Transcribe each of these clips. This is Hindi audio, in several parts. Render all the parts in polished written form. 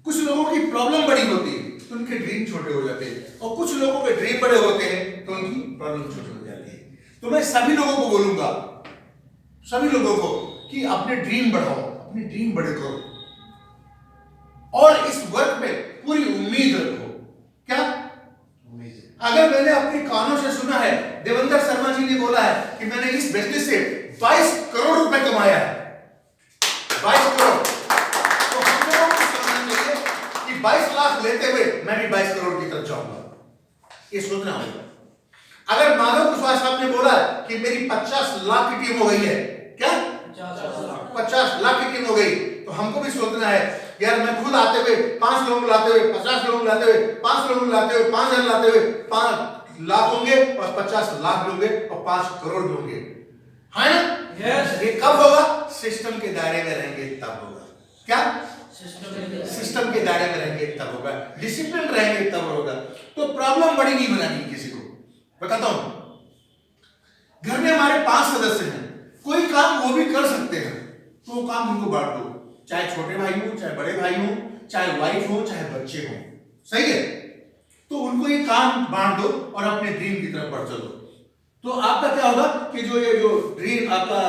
कुछ लोगों की प्रॉब्लम बड़ी होती है तो उनके ड्रीम छोटे हो जाते हैं, और कुछ लोगों के ड्रीम बड़े होते हैं तो उनकी प्रॉब्लम छोटी हो जाती है। तो मैं सभी लोगों को बोलूंगा, सभी लोगों को, कि अपने ड्रीम बढ़ाओ, अपने ड्रीम बड़े करो, और इस वर्क में पूरी उम्मीद रखो। क्या उम्मीद? अगर मैंने अपने कानों से सुना है, देवेंद्र शर्मा जी ने बोला है कि मैंने इस बिजनेस से 22 करोड़ रुपए कमाया है, 22 करोड़, तो हम लोगों को समझना चाहिए कि 22 लाख लेते हुए मैं भी 22 करोड़ की तरफ जाऊंगा, ये सोचना होगा। अगर माधव कुशवाहा साहब ने बोला कि मेरी 50 लाख की टीम हो गई है, क्या 50 लाख की टीम हो गई, तो हमको भी सोचना है यार मैं खुद आते हुए 5 लोग लाते हुए, 50 लोग लाते हुए, 5 लोग लाते हुए, 5,000 लाते हुए 5 लाख होंगे, और 50 लाख होंगे, और 5 करोड़ होंगे, है ना? यस। ये कब होगा? सिस्टम के दायरे में रहेंगे तब होगा। क्या सिस्टम के दायरे में रहेंगे तब होगा, डिसिप्लिन रहेंगे तब होगा। तो प्रॉब्लम बड़ी नहीं बनानी किसी को। बताता हूं, घर में हमारे 5 सदस्य हैं, कोई काम वो भी कर सकते हैं, तो वो काम उनको बांट दो, चाहे छोटे भाई हो, चाहे बड़े भाई हो, चाहे वाइफ हो, चाहे बच्चे हो, सही है? तो उनको ये काम बांट दो और अपने ड्रीम की तरफ बढ़ चलो। तो आपका क्या होगा कि जो ड्रीम, आपका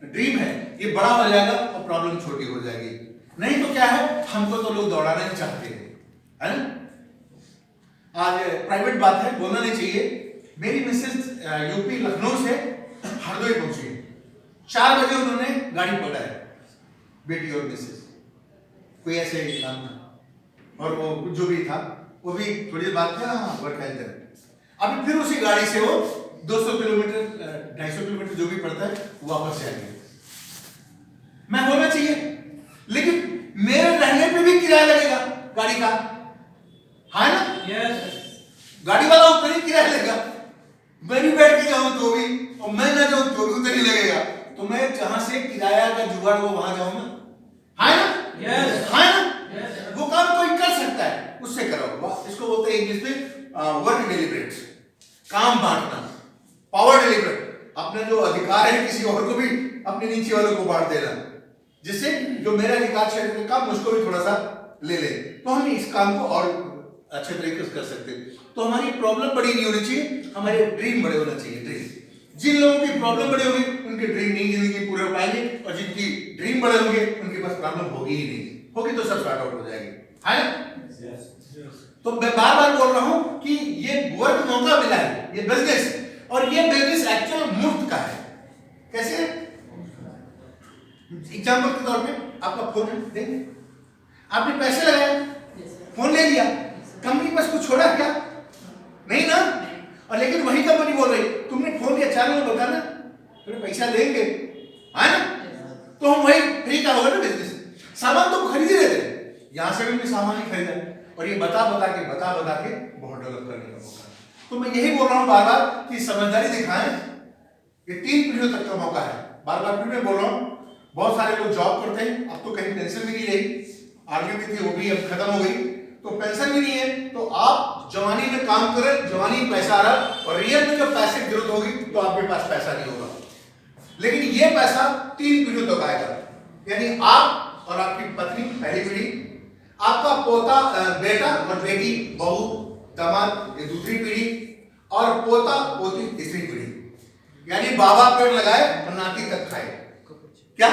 ड्रीम है, ये बड़ा हो जाएगा और प्रॉब्लम छोटी हो जाएगी। नहीं तो क्या है, हमको तो लोग दौड़ाना ही चाहते हैं, है ना? आज प्राइवेट बात है, बोलना नहीं चाहिए। मेरी मिसेज यूपी लखनऊ से हरदोई पहुंची, 4 बजे उन्होंने गाड़ी पकड़ा है, बेटी और मिसेज, कोई ऐसे ही काम था, और वो जो भी था वो भी थोड़ी देर बाद क्या वर्क है इधर। अभी फिर उसी गाड़ी से वो 200 किलोमीटर 250 किलोमीटर जो भी पड़ता है वापस से आएंगे। मैं होना चाहिए, लेकिन मेरे रहने पे भी किराया लगेगा गाड़ी का, है ना? यस। गाड़ी वाला उतना ही किराया लेगा, मैं भी बैठ के जाऊं तो भी, और मैं ना जाऊं तो भी उतना ही लगेगा। तो मैं जहां से किराया का जुगाड़ वो वहां जाऊंगा, है ना? यस। है ना? वो काम कोई कर सकता है, उससे करो। इसको बोलते हैं इंग्लिश में वर्क डेलिब्रेट, काम बांटना, पावर डेलिब्रेट। अपना जो अधिकार है किसी और को भी, अपने नीचे वालों को बांट देना, जिससे जो मेरा अधिकार क्षेत्र का काम उसको भी थोड़ा सा ले ले, तो हम इस काम को और अच्छे तरीके से कर सकते हैं। तो हमारी प्रॉब्लम बड़ी नहीं होनी चाहिए, हमारे ड्रीम बड़े होना चाहिए। ड्रीम, जिन लोगों की प्रॉब्लम बड़ी होगी उनके ड्रीम नहीं जिंदगी पूरे हो पाएंगे, और जिनकी ड्रीम बड़े होंगे उनके पास प्रॉब्लम होगी ही नहीं, होगी तो सब सॉर्ट आउट हो जाएगी, है ना? तो मैं बार बार बोल रहा हूं कि ये वर्क मौका मिला है, ये बिजनेस, और ये बिजनेस एक्चुअल मुफ्त का है। कैसे? एग्जाम्पल के तौर पे आपका फोन है, देंगे, आपने पैसे लगाए, फोन ले लिया, कंपनी बस कुछ छोड़ा क्या? नहीं ना? और लेकिन वही कंपनी बोल रही तुमने फोन लिया, 4 लोग बताना तुम्हें पैसा देंगे, है ना? तो हम वही फ्री का होगा ना बिजनेस। सामान तो खरीद ही रहे थे, यहां से भी सामान ही खरीदा, और ये बता बता के बहुत डेवलप करने का मौका है। तो मैं यही बोल रहा हूं बार बार कि समझदारी दिखाएं, ये 3 पीढ़ियों तक का मौका है। बार बार फिर मैं बोल रहा हूं, बहुत सारे लोग जॉब करते हैं, अब तो कहीं पेंशन भी नहीं रही, आर्मी भी थी वो भी अब खत्म हो गई, तो पेंशन भी नहीं है। तो आप जवानी में काम करें, जवानी में पैसा आ रहा, और रियल में जब पैसे की जरूरत होगी तो आपके पास पैसा नहीं होगा, लेकिन ये पैसा 3 पीढ़ियों तक आएगा। यानी आप और आपकी पत्नी पहली पीढ़ी, आपका पोता बेटा और बेटी, बहू दामाद ये दूसरी पीढ़ी, और पोता पोती तीसरी पीढ़ी। यानी बाबा पेड़ लगाए और नाती तक खाए। क्या?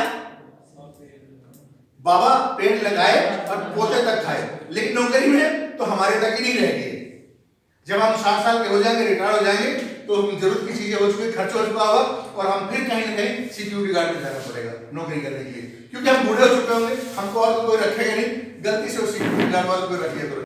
बाबा पेड़ लगाए और पोते तक खाए, लेकिन नौकरी में तो हमारे तक ही नहीं रहेगी। जब हम 60 साल के हो जाएंगे, रिटायर हो जाएंगे, तो जरूरत की चीजें हो चुकी, खर्च हो चुका होगा, और हम फिर कहीं ना कहीं सिक्योरिटी गार्ड में जाना पड़ेगा नौकरी करने के लिए, क्योंकि हम बूढ़े हो चुके होंगे, हमको और कोई रखेगा नहीं, गलती से उस सिक्योरिटी गार्ड वाले को रख लिया तो